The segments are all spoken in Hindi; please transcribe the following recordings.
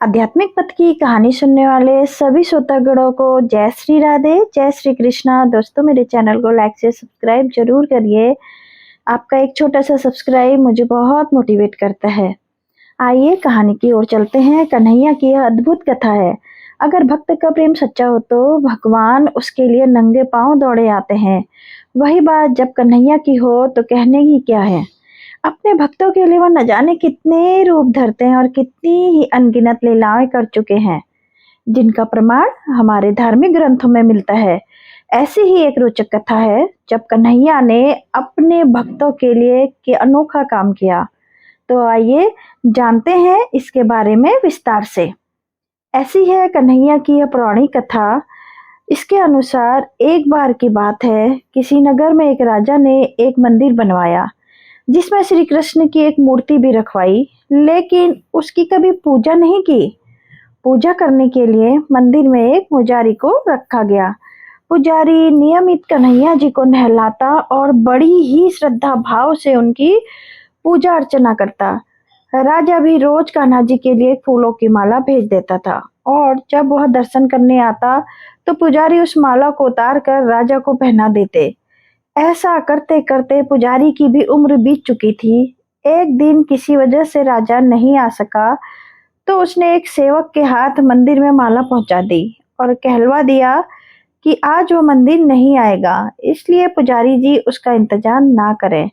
आध्यात्मिक पथ की कहानी सुनने वाले सभी श्रोतागणों को जय श्री राधे, जय श्री कृष्णा। दोस्तों, मेरे चैनल को लाइक से सब्सक्राइब जरूर करिए। आपका एक छोटा सा सब्सक्राइब मुझे बहुत मोटिवेट करता है। आइए कहानी की ओर चलते हैं। कन्हैया की यह अद्भुत कथा है। अगर भक्त का प्रेम सच्चा हो तो भगवान उसके लिए नंगे पांव दौड़े आते हैं। वही बात जब कन्हैया की हो तो कहने की क्या है। अपने भक्तों के लिए वो न जाने कितने रूप धरते हैं और कितनी ही अनगिनत लीलाएं कर चुके हैं, जिनका प्रमाण हमारे धार्मिक ग्रंथों में मिलता है। ऐसी ही एक रोचक कथा है जब कन्हैया ने अपने भक्तों के लिए के अनोखा काम किया। तो आइए जानते हैं इसके बारे में विस्तार से। ऐसी है कन्हैया की यह पौराणिक कथा। इसके अनुसार एक बार की बात है, किसी नगर में एक राजा ने एक मंदिर बनवाया जिसमें श्री कृष्ण की एक मूर्ति भी रखवाई, लेकिन उसकी कभी पूजा नहीं की। पूजा करने के लिए मंदिर में एक पुजारी को रखा गया। पुजारी नियमित कन्हैया जी को नहलाता और बड़ी ही श्रद्धा भाव से उनकी पूजा अर्चना करता। राजा भी रोज कान्हा जी के लिए फूलों की माला भेज देता था और जब वह दर्शन करने आता तो पुजारी उस माला को उतार कर राजा को पहना देते। ऐसा करते करते पुजारी की भी उम्र बीत चुकी थी। एक दिन किसी वजह से राजा नहीं आ सका तो उसने एक सेवक के हाथ मंदिर में माला पहुंचा दी और कहलवा दिया कि आज वो मंदिर नहीं आएगा, इसलिए पुजारी जी उसका इंतजार ना करें।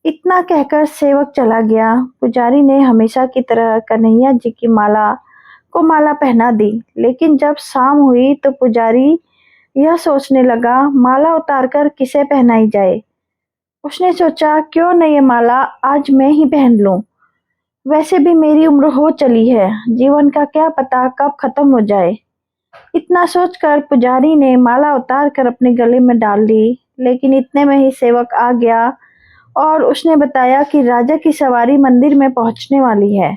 इतना कहकर सेवक चला गया। पुजारी ने हमेशा की तरह कन्हैया जी की माला पहना दी, लेकिन जब शाम हुई तो पुजारी यह सोचने लगा माला उतारकर किसे पहनाई जाए। उसने सोचा क्यों न ये माला आज मैं ही पहन लूं। वैसे भी मेरी उम्र हो चली है, जीवन का क्या पता कब खत्म हो जाए। इतना सोचकर पुजारी ने माला उतार कर अपने गले में डाल ली, लेकिन इतने में ही सेवक आ गया और उसने बताया कि राजा की सवारी मंदिर में पहुंचने वाली है।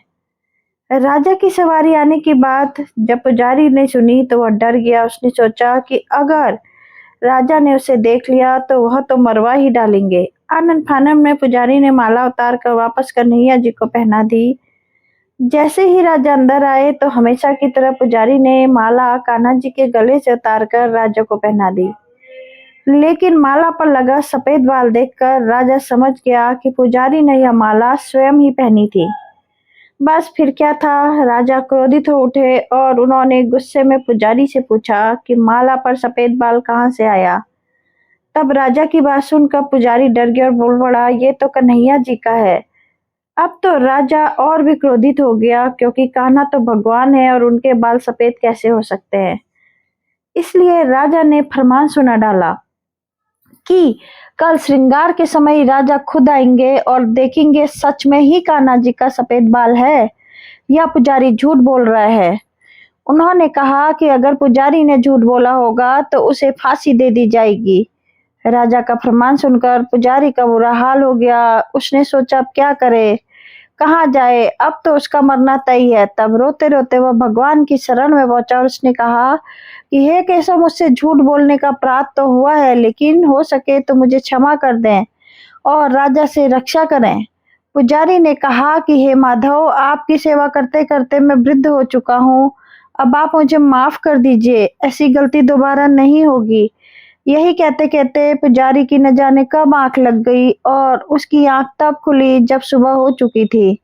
राजा की सवारी आने की बात जब पुजारी ने सुनी तो वह डर गया। उसने सोचा कि अगर राजा ने उसे देख लिया तो वह तो मरवा ही डालेंगे। आनन फानन में पुजारी ने माला उतार कर वापस कन्हैया जी को पहना दी। जैसे ही राजा अंदर आए तो हमेशा की तरह पुजारी ने माला कान्हा जी के गले से उतार कर राजा को पहना दी, लेकिन माला पर लगा सफेद बाल देखकर राजा समझ गया कि पुजारी ने यह माला स्वयं ही पहनी थी। बस फिर क्या था, राजा क्रोधित हो उठे और उन्होंने गुस्से में पुजारी से पूछा कि माला पर सफेद बाल कहाँ से आया। तब राजा की बात सुनकर पुजारी डर गया और बोल पड़ा, ये तो कन्हैया जी का है। अब तो राजा और भी क्रोधित हो गया, क्योंकि कान्हा तो भगवान है और उनके बाल सफेद कैसे हो सकते हैं। इसलिए राजा ने फरमान सुना डाला कि कल श्रृंगार के समय ही राजा खुद आएंगे और देखेंगे सच में ही कान्हा जी का सफेद बाल है या पुजारी झूठ बोल रहा है। उन्होंने कहा कि अगर पुजारी ने झूठ बोला होगा तो उसे फांसी दे दी जाएगी। राजा का फरमान सुनकर पुजारी का बुरा हाल हो गया। उसने सोचा अब क्या करे, कहाँ जाए, अब तो उसका मरना तय है। तब रोते रोते वह भगवान की शरण में पहुंचा और उसने कहा कि हे केशव, मुझसे झूठ बोलने का अपराध तो हुआ है, लेकिन हो सके तो मुझे क्षमा कर दें और राजा से रक्षा करें। पुजारी ने कहा कि हे माधव, आपकी सेवा करते करते मैं वृद्ध हो चुका हूँ, अब आप मुझे माफ कर दीजिए, ऐसी गलती दोबारा नहीं होगी। यही कहते कहते पुजारी की न जाने कब आंख लग गई और उसकी आंख तब खुली जब सुबह हो चुकी थी।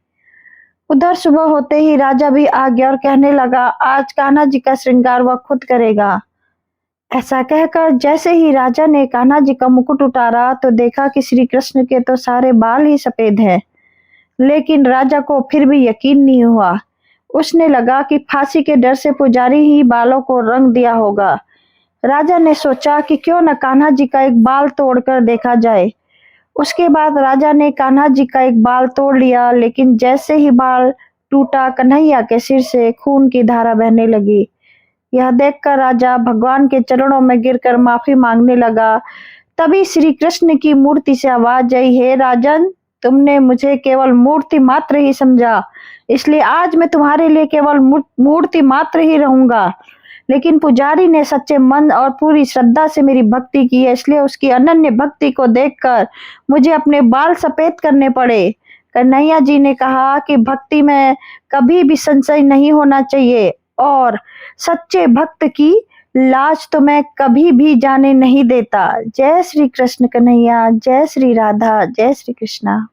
उधर सुबह होते ही राजा भी आ गया और कहने लगा, आज कान्हा जी का श्रृंगार वह खुद करेगा। ऐसा कहकर जैसे ही राजा ने कान्हा जी का मुकुट उतारा तो देखा कि श्री कृष्ण के तो सारे बाल ही सफेद हैं, लेकिन राजा को फिर भी यकीन नहीं हुआ। उसने लगा कि फांसी के डर से पुजारी ही बालों को रंग दिया होगा। राजा ने सोचा कि क्यों न कान्हा जी का एक बाल तोड़कर देखा जाए। उसके बाद राजा ने कान्हा जी का एक बाल तोड़ लिया, लेकिन जैसे ही बाल टूटा कन्हैया के सिर से खून की धारा बहने लगी। यह देखकर राजा भगवान के चरणों में गिरकर माफी मांगने लगा। तभी श्री कृष्ण की मूर्ति से आवाज आई, हे राजन, तुमने मुझे केवल मूर्ति मात्र ही समझा, इसलिए आज मैं तुम्हारे लिए केवल मूर्ति मात्र ही रहूंगा। लेकिन पुजारी ने सच्चे मन और पूरी श्रद्धा से मेरी भक्ति की है, इसलिए उसकी अनन्य भक्ति को देखकर मुझे अपने बाल सफेद करने पड़े। कन्हैया जी ने कहा कि भक्ति में कभी भी संशय नहीं होना चाहिए और सच्चे भक्त की लाज तो मैं कभी भी जाने नहीं देता। जय श्री कृष्ण कन्हैया, जय श्री राधा, जय श्री कृष्णा।